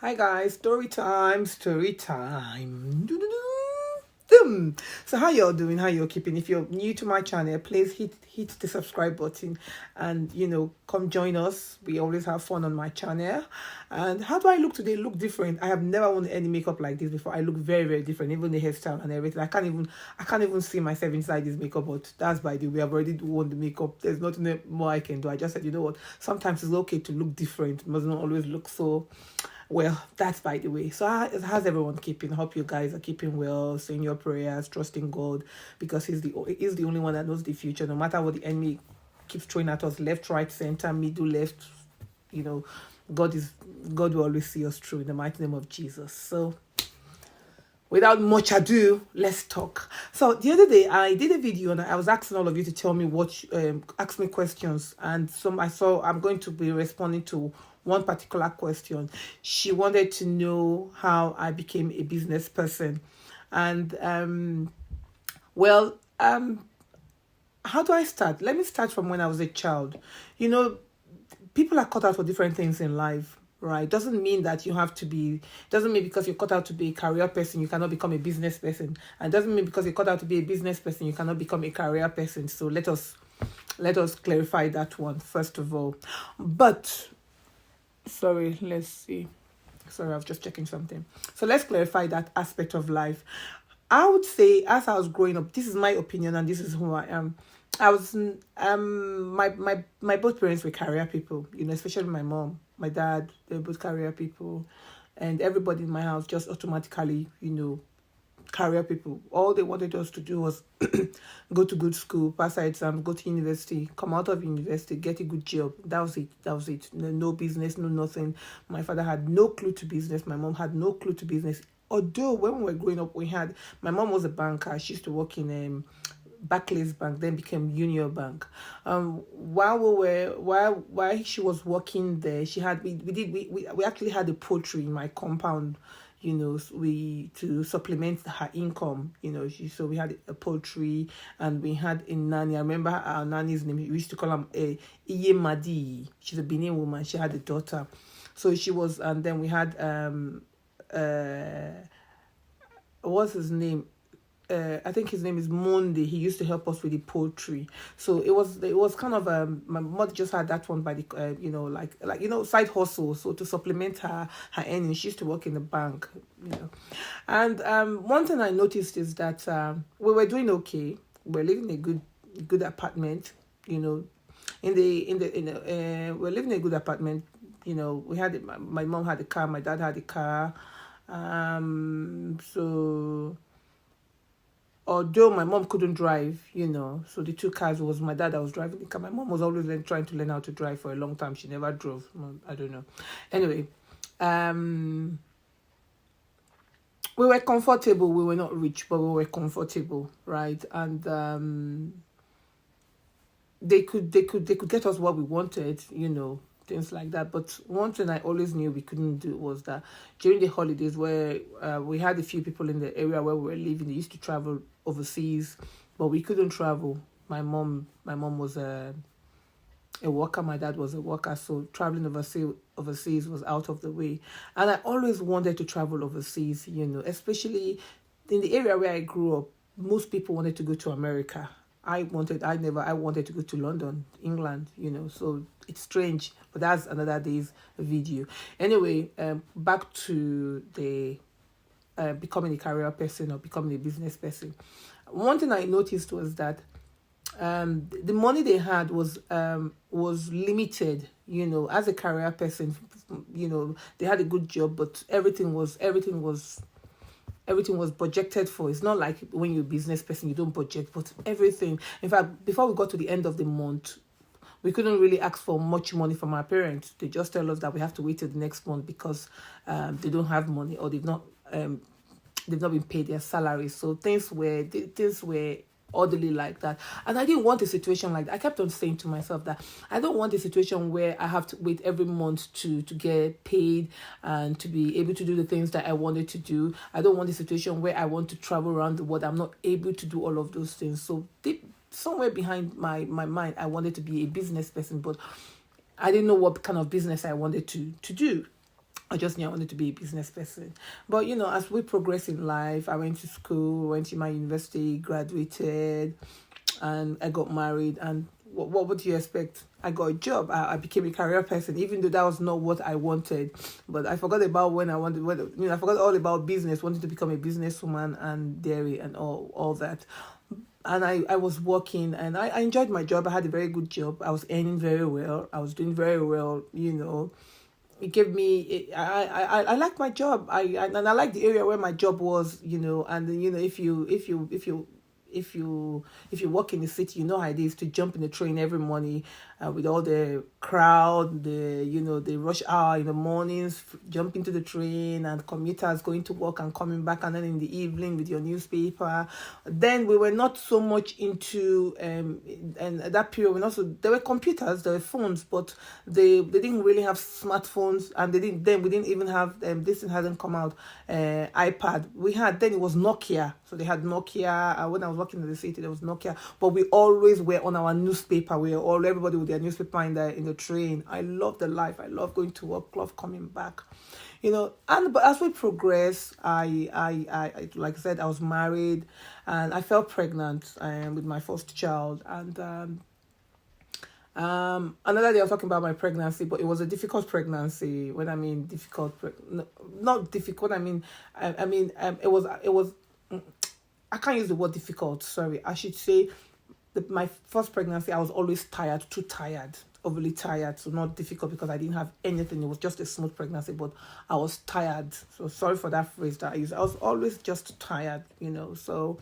Hi guys, story time, story time. Doo-doo-doo. So how y'all doing? How y'all keeping? If you're new to my channel, please hit the subscribe button and come join us. We always have fun on my channel. And how do I look today? Look different. I have never worn any makeup like this before. I look very, very different, even the hairstyle and everything. I can't even see myself inside this makeup, but that's by the way. I've already worn the makeup. There's nothing more I can do. I just said, you know what? Sometimes it's okay to look different. It must not always look so well. That's by the way. So how's everyone keeping? Hope you guys are keeping well, saying your prayers, trusting God, because He's the only one that knows the future. No matter what the enemy keeps throwing at us, left, right, center, middle, left, you know, God is God will always see us through in the mighty name of Jesus. So without much ado, let's talk. So the other day I did a video and I was asking all of you to tell me ask me questions, and I'm going to be responding to one particular question. She wanted to know how I became a business person, and well, how do I start? Let me start from when I was a child. You know, people are cut out for different things in life, right? Doesn't mean that you have to be, doesn't mean because you're cut out to be a career person you cannot become a business person, and doesn't mean because you're cut out to be a business person you cannot become a career person. So let us clarify that one first of all. But sorry, let's see. Sorry, I was just checking something. So let's clarify that aspect of life. I would say, as I was growing up, this is my opinion and this is who I am. I was my both parents were career people, especially my mom, my dad, they're both career people, and everybody in my house just automatically, career people. All they wanted us to do was go to good school, pass our exam, go to university, come out of university, get a good job. That was it. That was it. No business, no nothing. My father had no clue to business. My mom had no clue to business. Although when we were growing up, my mom was a banker. She used to work in Barclays Bank, then became Union Bank. While she was working there, we actually had a poultry in my compound. We to supplement her income. So we had a poultry and we had a nanny. I remember our nanny's name. We used to call her Iye Madi. She's a Benin woman. She had a daughter, so she was. And then we had what's his name? I think his name is Monday. He used to help us with the poultry. So it was kind of my mother just had that one by the side hustle. So to supplement her earnings, she used to work in the bank. And one thing I noticed is that we were doing okay. We're living in a good apartment. We're living in a good apartment. We had my mom had a car, my dad had a car. So although my mom couldn't drive, so the two cars was my dad that was driving the car. My mom was always trying to learn how to drive for a long time. She never drove. I don't know. Anyway, we were comfortable. We were not rich, but we were comfortable, right? And they could get us what we wanted, things like that. But one thing I always knew we couldn't do was that during the holidays, where we had a few people in the area where we were living, they used to travel overseas, but we couldn't travel. My mom was a worker, my dad was a worker, so traveling overseas was out of the way. And I always wanted to travel overseas, especially in the area where I grew up. Most people wanted to go to America. I wanted to go to London, England, so it's strange, but that's another day's video. Anyway, back to the becoming a career person or becoming a business person. One thing I noticed was that the money they had was limited. As a career person, they had a good job, but everything was budgeted for. It's not like when you're a business person, you don't budget, but everything. In fact, before we got to the end of the month, we couldn't really ask for much money from our parents. They just tell us that we have to wait till the next month because they don't have money, or they've not been paid their salary. So things were orderly like that, and I didn't want a situation like that. I kept on saying to myself that I don't want a situation where I have to wait every month to get paid and to be able to do the things that I wanted to do. I don't want a situation where I want to travel around the world. I'm not able to do all of those things. So somewhere behind my mind, I wanted to be a business person, but I didn't know what kind of business I wanted to do. I just knew I wanted to be a business person. But as we progress in life, I went to school, went to my university, graduated, and I got married. And what would you expect? I got a job. I became a career person, even though that was not what I wanted. But I forgot about when I wanted. I forgot all about business, wanting to become a businesswoman and dairy and all that. And I was working, and I enjoyed my job. I had a very good job. I was earning very well. I was doing very well. It gave me I like my job. And I like the area where my job was, and if you work in the city, you know how it is to jump in the train every morning, with all the crowd, the rush hour in the mornings, jump into the train, and commuters going to work and coming back, and then in the evening with your newspaper. Then we were not so much into and at that period, there were computers, there were phones, but they didn't really have smartphones, and we didn't even have this thing hadn't come out, iPad. Then it was Nokia. So they had Nokia. When I was working in the city, there was Nokia. But we always were on our newspaper. Everybody with their newspaper in the train. I love the life. I love going to work. Love coming back. But as we progress, I like I said, I was married, and I fell pregnant with my first child. And another day I was talking about my pregnancy, but it was a difficult pregnancy. When I mean difficult, not difficult. It was. I can't use the word difficult. Sorry, I should say my first pregnancy, I was always tired, too tired, overly tired. So not difficult because I didn't have anything. It was just a smooth pregnancy, but I was tired. So sorry for that phrase that I used. I was always just tired, So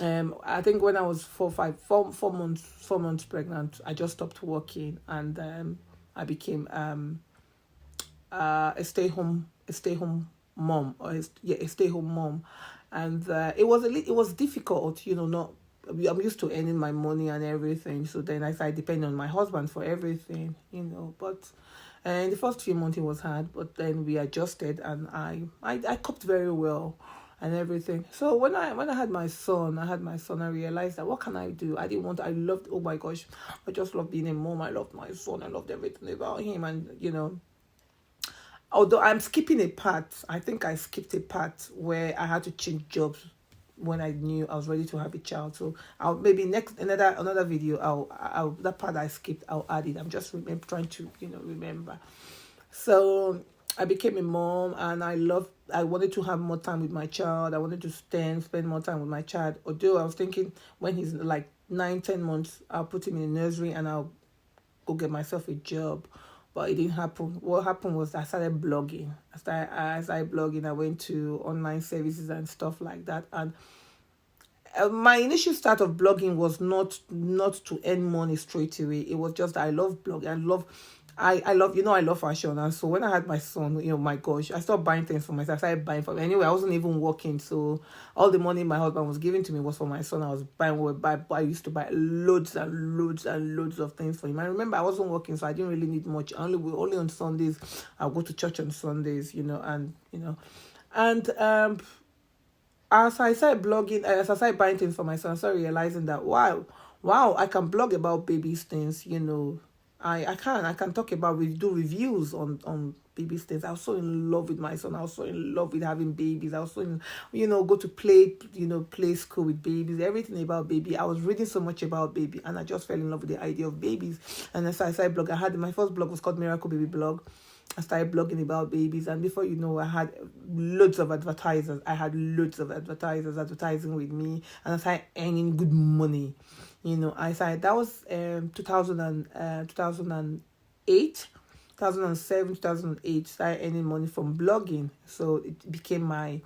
I think when I was 4 months pregnant, I just stopped working, and I became a stay home mom, or a stay home mom. And it was difficult, not. I'm used to earning my money and everything, so then I started depending on my husband for everything, But in the first few months it was hard, but then we adjusted, and I coped very well and everything. So when I had my son, I realized that what can I do? I loved, oh my gosh, I just loved being a mom. I loved my son. I loved everything about him, and although I'm skipping a part, I think I skipped a part where I had to change jobs when I knew I was ready to have a child. So I'll maybe another video, I'll that part I skipped, I'll add it. I'm just trying to remember. So I became a mom, and I wanted to have more time with my child. I wanted to spend more time with my child. Although I was thinking when he's like 9-10 months, I'll put him in a nursery and I'll go get myself a job. But it didn't happen. What happened was I started blogging. I started blogging. I went to online services and stuff like that. And my initial start of blogging was not to earn money straight away. It was just I love blogging. I love fashion. And so when I had my son, my gosh, I started buying things for myself. I started buying for me. Anyway, I wasn't even working, so all the money my husband was giving to me was for my son. I was I used to buy loads and loads and loads of things for him. I remember I wasn't working, so I didn't really need much. Only on Sundays, I'll go to church on Sundays, and as I started blogging, as I started buying things for my son, I started realizing that wow, I can blog about babies things, I can talk about, do reviews on babies things. I was so in love with my son. I was so in love with having babies. I was so in, go to play school with babies, everything about baby. I was reading so much about baby, and I just fell in love with the idea of babies. And as I started blogging, my first blog was called Miracle Baby Blog. I started blogging about babies, and before you know, I had loads of advertisers. Advertising with me, and I started earning good money. I started, that was 2008, 2007, 2008. Started earning money from blogging, so it became my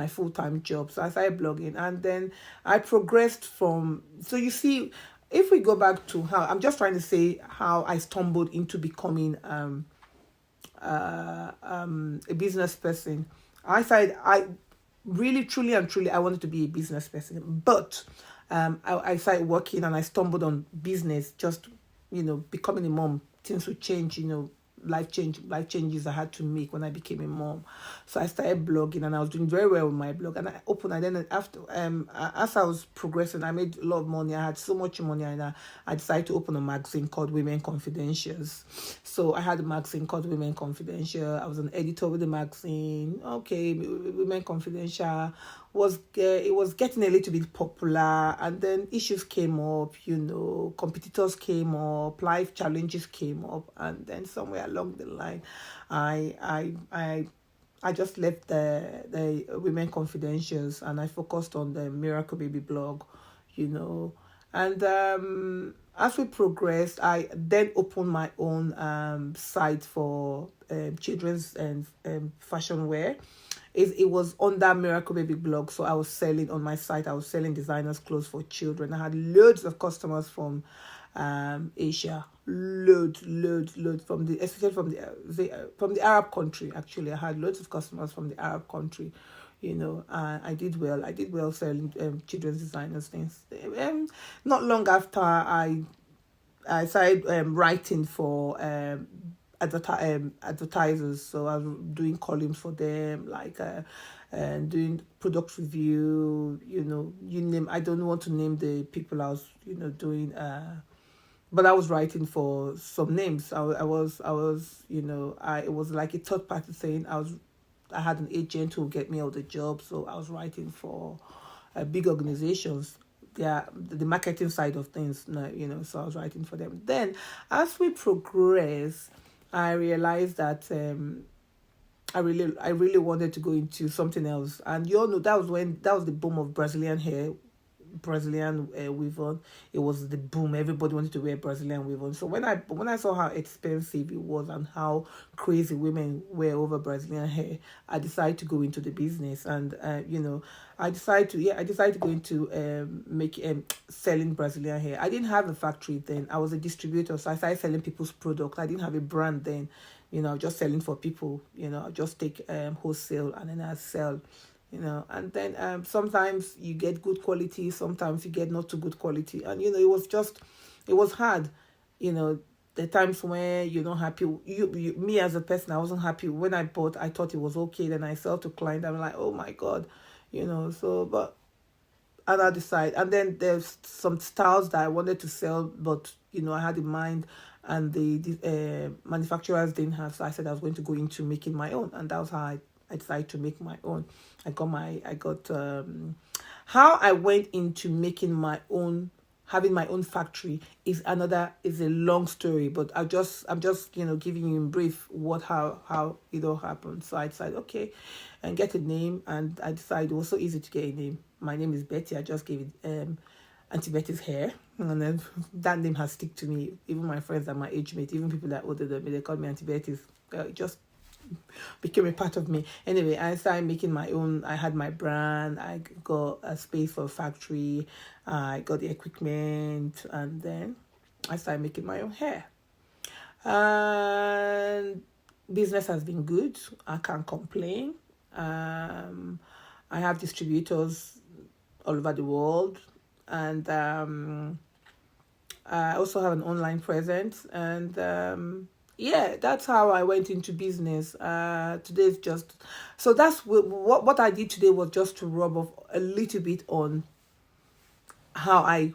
full-time job. So I started blogging, and then I progressed from. So you see, if we go back to how I'm just trying to say how I stumbled into becoming a business person. I really, truly, and truly, I wanted to be a business person, but I started working, and I stumbled on business. Just becoming a mom, things would change. life changes I had to make when I became a mom. So I started blogging, and I was doing very well with my blog. And then after as I was progressing, I made a lot of money. I had so much money, and I decided to open a magazine called Women Confidentials. So I had a magazine called Women Confidential. I was an editor with the magazine. Okay, Women Confidential it was getting a little bit popular, and then issues came up, competitors came up, life challenges came up, and then somewhere along the line, I just left the Women Confidentials, and I focused on the Miracle Baby blog, and as we progressed, I then opened my own site for children's and fashion wear. It was on that Miracle Baby blog, so I was selling on my site. I was selling designers clothes for children. I had loads of customers from Asia, loads from especially from the Arab country. Actually, I had loads of customers from the Arab country. I did well selling children's designers things. Not long after, I started writing for advertisers. So I was doing columns for them, like and doing product review. You name. I don't want to name the people I was doing. But I was writing for some names. I was it was like a third party thing. I had an agent who would get me all the jobs, so I was writing for big organizations. Yeah, the marketing side of things, so I was writing for them. Then, as we progress, I realized that I really wanted to go into something else, and that was the boom of Brazilian hair, Brazilian weave-on. It was the boom. Everybody wanted to wear Brazilian weave-on. So when I saw how expensive it was and how crazy women were over Brazilian hair, I decided to go into the business. And I decided to go into selling Brazilian hair. I didn't have a factory then. I was a distributor, so I started selling people's product. I didn't have a brand then. Just selling for people. I just take wholesale, and then I sell. And then sometimes you get good quality, sometimes you get not too good quality, and it was hard. The times where you're not happy. Me as a person, I wasn't happy when I bought. I thought it was okay, then I sell to client. I'm like, oh my god, So, but and I decide, and then there's some styles that I wanted to sell, but I had in mind, and the manufacturers didn't have. So I said I was going to go into making my own, and that was how I decided to make my own. How I went into making my own, having my own factory is a long story, but I'm just giving you in brief how it all happened. So I decided, okay, and get a name, and I decided it was so easy to get a name. My name is Betty. I just gave it Auntie Betty's hair, and then that name has stick to me. Even my friends and my age mate, even people that older than me, they call me Auntie Betty's. It just became a part of me. Anyway, I started making my own. I had my brand. I got a space for a factory. I got the equipment, and then I started making my own hair. And business has been good. I can't complain. I have distributors all over the world, and I also have an online presence, and yeah, that's how I went into business. Today's just so that's what I did today was just to rub off a little bit on how I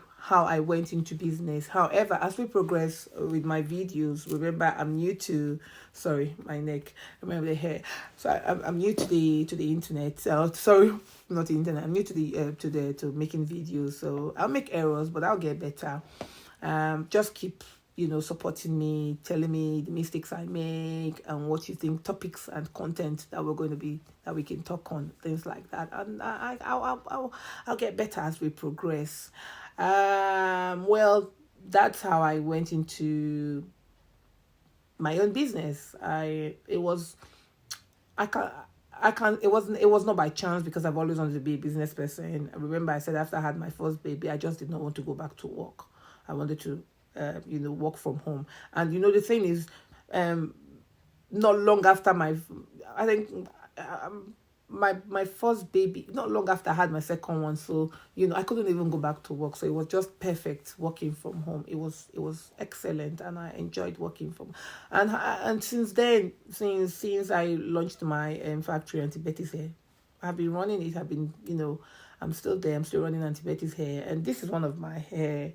went into business. However, as we progress with my videos, remember I'm new to my neck. Remember the hair. So I'm new to the internet. Sorry, not the internet. I'm new to making videos. So I'll make errors, but I'll get better. Just keep supporting me, telling me the mistakes I make and what you think, topics and content that we can talk on, things like that. And I'll get better as we progress. Well, that's how I went into my own business. It was not by chance, because I've always wanted to be a business person. I remember I said after I had my first baby, I just did not want to go back to work. I wanted to work from home. And the thing is, not long after I think my first baby not long after I had my second one, so I couldn't even go back to work, so it was just perfect working from home. It was excellent, and I enjoyed working from. And since then, since I launched my factory, Antibiotics Hair, I've been running it. I've been, I'm still there. I'm still running Antibiotics Hair, and this is one of my hair.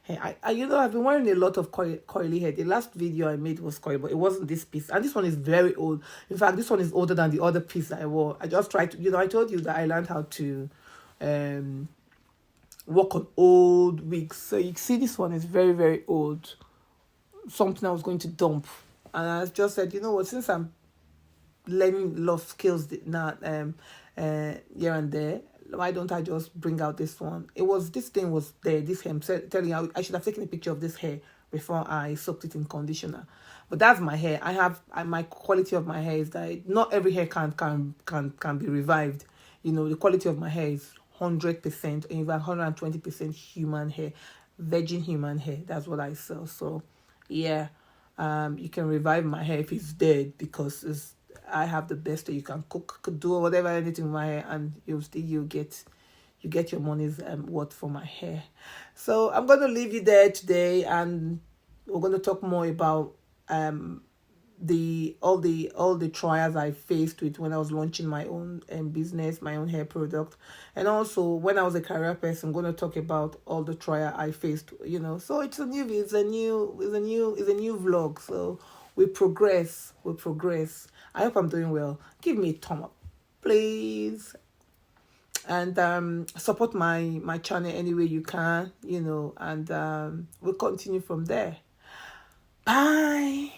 I've been wearing a lot of coily hair. The last video I made was coily, but it wasn't this piece. And this one is very old. In fact, this one is older than the other piece that I wore. I just tried to, I told you that I learned how to work on old wigs. So you see, this one is very, very old. Something I was going to dump. And I just said, you know what, since I'm learning a lot of skills now, here and there, why don't I just bring out this one? This thing was there, this hair. I'm telling you, I should have taken a picture of this hair before I soaked it in conditioner. But that's my hair. My quality of my hair is that not every hair can be revived. The quality of my hair is 100%, even 120% human hair, virgin human hair. That's what I sell. So, yeah, you can revive my hair if it's dead, because I have the best that you can cook, do whatever, anything with my hair, and you get your money's worth for my hair. So I'm going to leave you there today, and we're going to talk more about all the trials I faced with when I was launching my own business, my own hair product, and also when I was a career person. I'm going to talk about all the trial I faced. So it's a new vlog. So we progress. I hope I'm doing well. Give me a thumb up, please, and support my channel any way you can. And we'll continue from there. Bye.